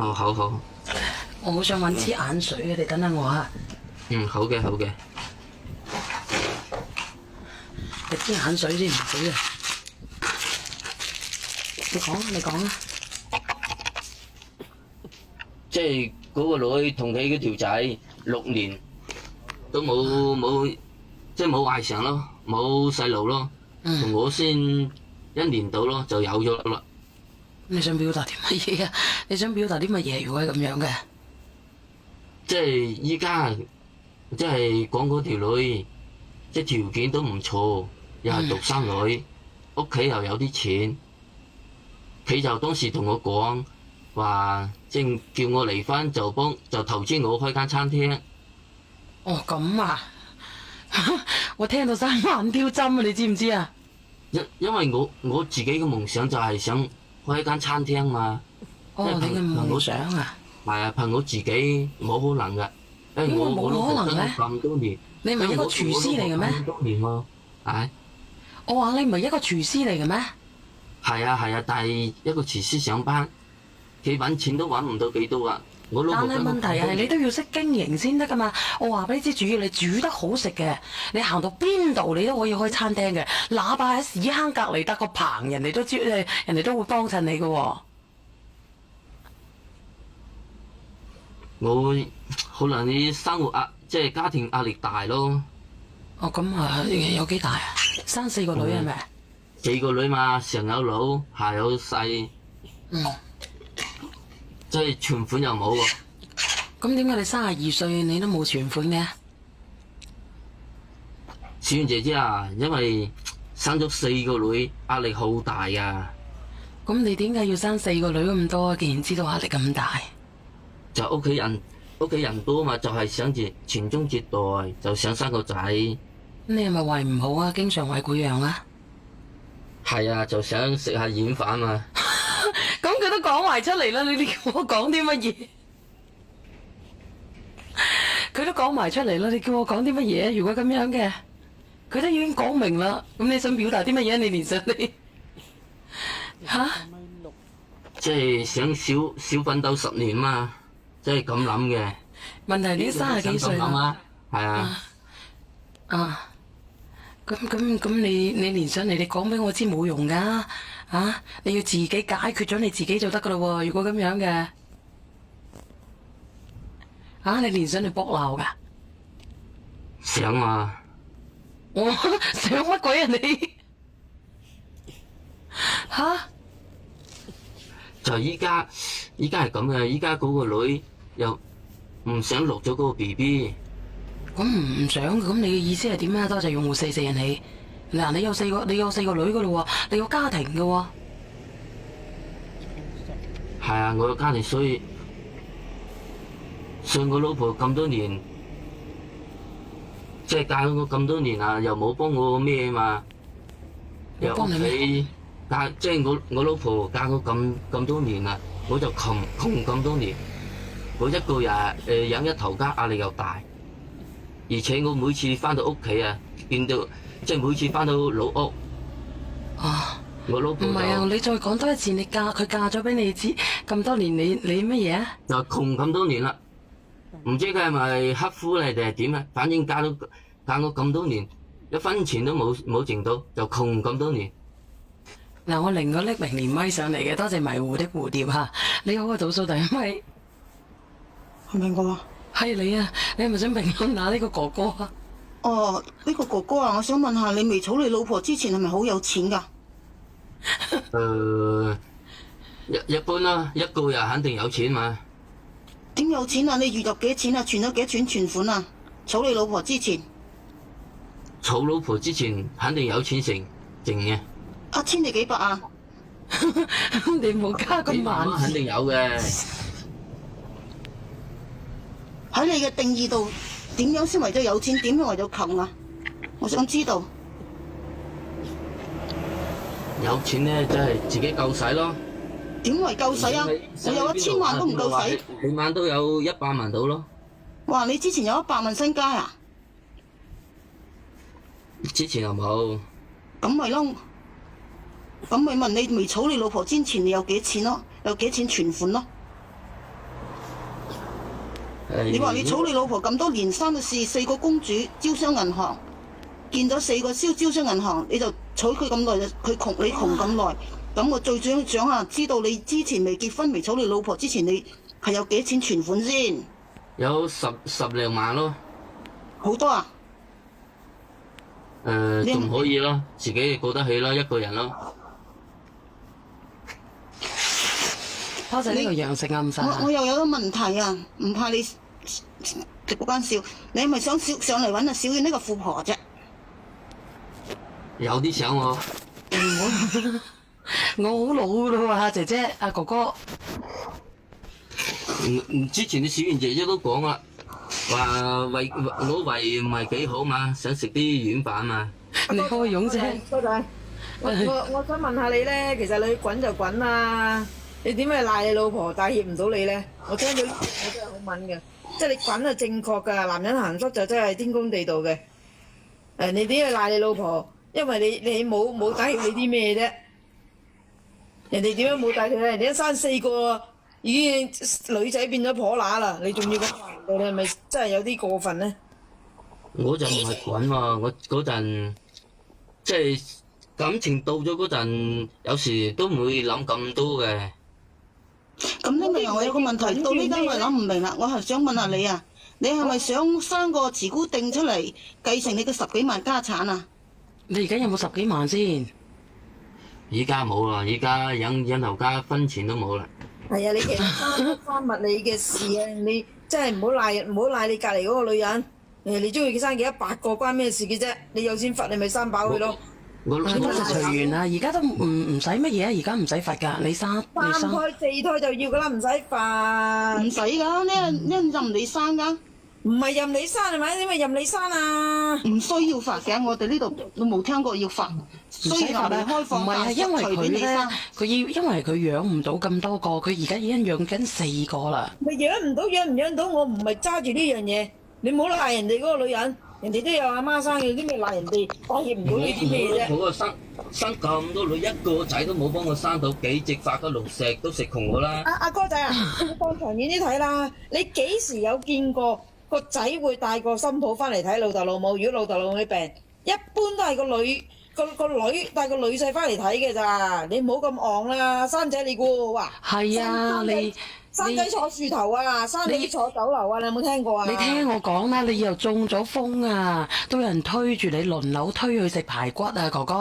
哦，好好，我好想揾支眼水啊！你等下我啊，嗯，好嘅好嘅。你支眼水先唔使啊！你講啊，你講啊！即係嗰個女同佢嗰條仔6年都冇即係冇懷上咯，冇細路咯，同我先1年到咯就有咗啦。你想表達啲乜嘢啊？你想表達啲乜嘢？如果係咁樣嘅，即係依家即係講嗰條女，即係條件都唔錯，又係獨生女，屋企又有啲錢。佢就當時同我講話，即係叫我離婚就投資我開間餐廳。哦咁啊！我聽到生眼挑針啊！你知唔知啊？因為我自己嘅夢想就係想開一間餐廳嘛。哦，你嘅夢想啊？係啊，憑我自己冇可能㗎。點會冇可能咧？咁多年，你唔係一個廚師嚟嘅咩？咁多年喎，係。我話你唔係一個廚師嚟嘅咩？係啊，但係一個廚師上班，佢揾錢都揾唔到幾多啊！但係問題係你都要識經營先得噶嘛。我話俾你知，主要你煮得好食嘅，你行到邊度你都可以開餐廳嘅，哪怕喺屎坑隔離得個棚，人哋都知，人哋都會幫襯你嘅喎。我可能你生活即係家庭壓力大咯。哦，咁啊，有幾大啊？生4個女係咪？4個女嘛，上有老，下有細。即係存款又冇喎。咁點解你32歲你都冇存款嘅？小燕姐姐啊，因為生咗4個女，壓力好大啊。咁你點解要生4個女咁多啊？既然知道壓力咁大，就屋企人多嘛，就係想住傳宗接代，就想生個仔。你係咪胃唔好啊？經常胃潰瘍啊？係啊，就想食下軟飯嘛。咁佢都講埋出嚟啦，你哋叫我講啲乜嘢？佢都講埋出嚟啦，你叫我講啲乜嘢？如果咁樣嘅，佢都已經講明啦。咁你想表達啲乜嘢？你連上你吓？即係想少奮鬥10年嘛，即係咁諗嘅。問題你都30幾歲啦。係啊。咁你連上嚟，你講俾我知冇用噶。你要自己解決咗你自己就得噶啦喎！如果咁樣嘅，你連上嚟搏鬧噶？想啊！我想乜鬼啊你？就依家係咁嘅，依家嗰個女又唔想落咗嗰個 BB。咁唔想，咁你嘅意思係點啊？多謝用戶四人起。嗱，你有4個女噶咯喎，你有家庭噶喎。係啊，我有家庭，所以我老婆咁多年，即係嫁咗我咁多年啊，又冇幫我咩嘛。又屋企即係我老婆嫁我咁多年啦，我就窮咁多年，我一個人養一頭家，壓力又大，而且我每次翻到屋企啊，見到。即係每次翻到老屋，我老婆唔係啊！你再講多一次，佢嫁咗俾你知咁多年，你乜嘢啊？就窮咁多年啦，唔知佢係咪刻苦嚟定係點啊？反正嫁我咁多年，一分錢都冇剩到，就窮咁多年。嗱，我拎個匿名連咪上嚟嘅，多謝迷糊的蝴蝶嚇。你好啊，倒數第一位，係咪我啊？係你啊！你係咪想評論下呢個哥哥啊？哦，呢個哥哥啊，我想問下你未娶你老婆之前係咪好有錢㗎？一般啦，一個人肯定有錢嘛。點有錢啊？你月入幾錢啊？存咗幾多存款啊？娶你老婆之前？娶老婆之前肯定有錢剩嘅。1000定幾百啊？你冇加咁慢。肯定有嘅。喺你嘅定義度，點樣先為咗有錢？點樣為咗窮啊？我想知道。有錢咧，真係自己夠使咯。點為夠使啊？我有1000萬都唔夠使。每晚都有100萬到咯。哇！你之前有100萬身家啊？之前又冇。咁咪咯。咁咪問你未娶你老婆之前，你有幾錢咯？有幾錢存款咯？你話你娶你老婆咁多年，生咗四個公主，招商銀行，見咗4個招商銀行，你就娶佢咁耐，佢窮你窮咁耐，咁我最想下知道你之前未結婚未娶你老婆之前，你係有幾錢存款先？有十零萬咯。好多啊！仲可以咯，自己過得起啦，一個人咯。多謝呢個羊城暗殺。我又有個問題啊，唔怕你直播間笑，你係咪想上嚟揾阿小婉呢個富婆啫？有啲想我。我好老咯喎，姐姐阿哥哥。之前啲小賢姐姐都講啦，話攞胃唔係幾好嘛，想食啲軟飯嘛。你開勇啫。哥仔，我想問下你咧，其實你滾就滾啦，你點解賴你老婆帶挈唔到你咧？我聽到呢我真係好敏嘅，即係你滾係正確㗎，男人行失就真係天公地道嘅。你點解賴你老婆？因為你冇帶挈你啲咩啫？人哋點樣冇帶挈咧？你一生4個，已經女仔變咗婆乸啦，你仲要咁話人哋，你係咪真係有啲過分咧？我就唔係滾喎，我嗰陣即係感情到咗嗰陣，有時都唔會諗咁多嘅。咁呢個我有個問題，到呢家我諗唔明啦，我係想問下你啊，你係咪想生個慈姑定出嚟繼承你嘅10幾萬家產啊？你而家有冇10幾萬先？而家冇啦，而家引頭家分錢都冇啦。係啊，你其實生物你嘅事啊，你真係唔好賴你隔離嗰個女人。你中意生幾多100個關咩事嘅啫？你有錢罰你咪生飽佢咯。我咁就隨緣啦，而家都唔使乜嘢啊，而家唔使罰㗎，你生。3胎4胎就要㗎啦，唔使罰。唔使㗎，呢任你生㗎。唔係任你生係咪？點解任你生啊？唔需要罰嘅，我哋呢度都冇聽過要罰。唔使罰啦，開放唔係因為佢咧，生。因為佢養唔到咁多個，佢而家已經養緊4個啦。咪養唔到，養唔養到，我唔係揸住呢樣嘢。你唔好賴人哋嗰個女人，人哋都有阿媽生嘅，啲咩賴人哋，帶挈唔到你啲咩啫？我生咁多女，一個仔都冇幫我生到，幾隻發個龍食都食窮我啦。阿哥仔啊，你放長遠啲睇啦，你幾時有見過個仔會帶個新抱翻嚟睇老豆老母？如果老豆老母病，一般都係個女帶個女婿翻嚟睇嘅咋。你唔好咁戇啦，生仔你估哇？係啊，生仔坐樹頭啊，生女坐酒樓啊，你有冇聽過啊？你聽我講啦，你又中咗風啊，都有人推住你輪流推去食排骨啊，哥哥。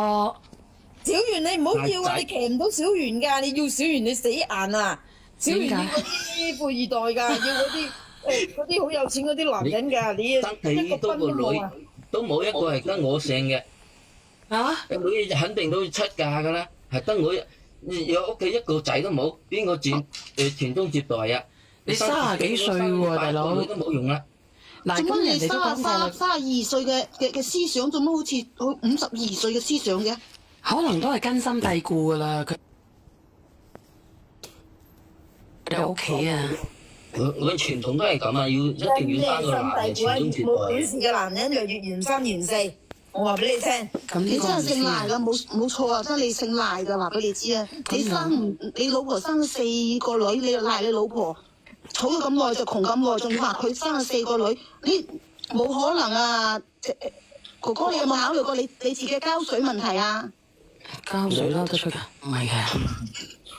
小圓你唔好要啊，你騎唔到小圓㗎，你要小圓你死硬啊！小圓要嗰啲富二代㗎，要嗰啲好有錢嗰啲男人㗎，你一個分都冇啊！都冇一個係跟我姓嘅。啊？個女肯定都要出嫁㗎啦，係得我有屋企一個仔都冇，邊個傳宗接代啊？你30幾歲喎，大佬？都冇用啦。嗱，咁人哋都講過啦32歲嘅思想，做乜好似52歲嘅思想嘅？可能都係根深蒂固㗎啦，佢哋屋企啊。我傳統都係咁啊，一定要生個男嘅傳宗接代。冇本事嘅男人就越嫌三嫌四，我話俾你聽。你真係姓賴㗎，冇錯啊！真係你姓賴㗎，話俾你知啊！你老婆生4個女，你又賴你老婆，娶咗咁耐就窮咁耐，仲要話佢生咗4個女，你冇可能啊！哥哥，你有冇考慮過你自己嘅交水問題啊？交水撈得出㗎？唔係嘅。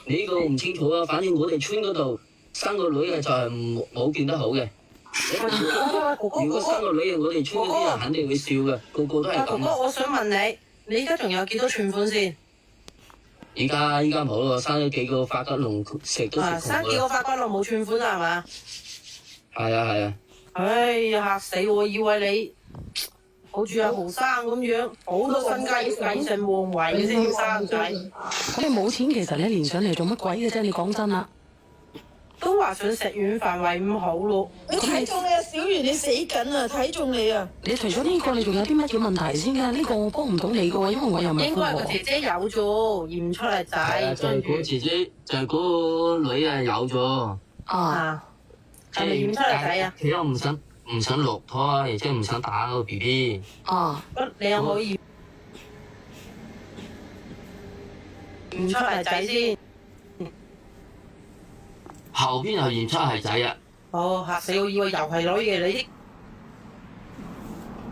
你呢個唔清楚啊，反正我哋村嗰度生個女嘅就係冇見得好嘅。如果生個女，我哋村嗰啲人肯定會笑嘅，個個都係咁。哥哥，我想問你而家仲有幾多存款先？而家冇咯，生咗幾個發骨龍食都食窮生幾個發骨龍冇存款啦，係嘛？係啊。唉呀，嚇死我！以為你好似阿豪生咁樣，好多身家要繼承皇位嘅先要生仔。你冇錢，其實你一年上嚟做乜鬼嘅啫？你講真啦。都話想食軟飯胃唔好咯。你睇中你啊，小圓你死緊啊，睇中你啊！你除咗呢個，你仲有啲乜嘢問題先㗎？呢個我幫唔到你嘅喎，因為我又唔係應該係個姐姐有咗，驗唔出嚟仔。就係嗰姐姐，就係嗰個女啊有咗。啊，係咪驗出嚟仔啊？佢又唔想落胎，而且唔想打個 BB。啊，咁你有冇驗唔出嚟仔先？後邊又驗出係仔啊！哦，嚇死我！以為又係女嘅，你啲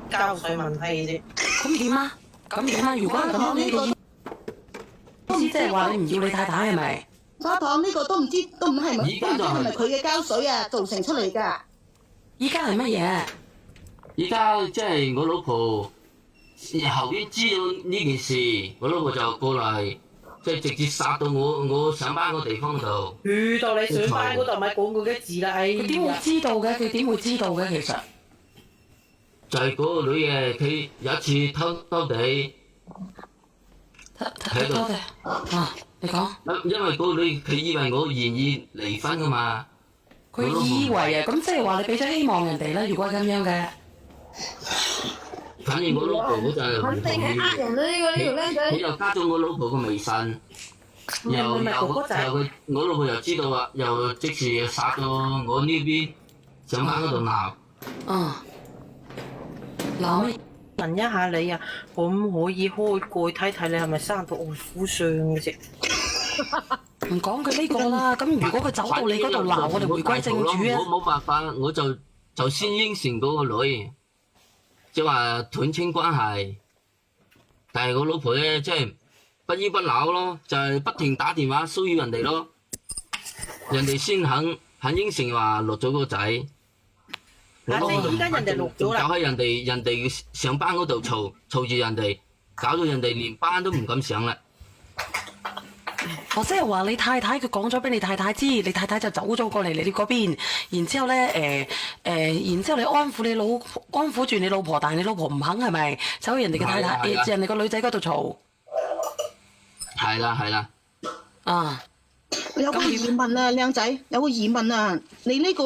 交水問題啫。咁點啊？咁點啊？如果係咁樣，你嘅意思即係話你唔要你太太係咪？花糖呢個都唔知都唔係咪，而家就係係咪佢嘅膠水啊造成出嚟㗎？依家係乜嘢？而家即係我老婆後邊知道呢件事，我老婆就過嚟，即係直接殺到我上班個地方度。遇到你上班嗰度咪講過幾字啦？哎佢點會呀，知道嘅？佢點會知道嘅？其實就係嗰個女嘅，佢有一次偷偷地，睇多嘅啊！你講，因為嗰個女佢以為我願意離婚噶嘛，佢以為啊，咁即係話你俾咗希望人哋啦。如果係咁樣嘅，反正我老婆嗰陣肯定係呃人啦！呢個僆佢仔，又加咗我老婆個微信，又咪哥哥仔佢我老婆又知道啦，又即時殺到我呢邊上班嗰度鬧。鬧咩？問一下你啊，可唔可以開蓋睇睇你係咪生到外父相嘅啫？唔講佢呢個啦。咁如果佢走到你嗰度鬧，我哋回歸正主啊！我冇辦法，我就先應承嗰個女，即係話斷清關係。但係我老婆咧，即係不依不撓咯，就係不停打電話騷擾人哋咯。人哋先肯應承話落咗個仔。即係依家人哋錄咗啦就喺人哋上班嗰度嘈住人哋，搞到人哋連班都唔敢上啦。我即係話你太太佢講咗俾你太太知，你太太就走咗過嚟你哋嗰邊，然之後咧然之後你安撫住你老婆，但係你老婆唔肯係咪？走去人哋嘅太太，係啦人哋個女仔嗰度嘈。係啦，啊！有個疑問啊，靚仔，有個疑問啊，你呢個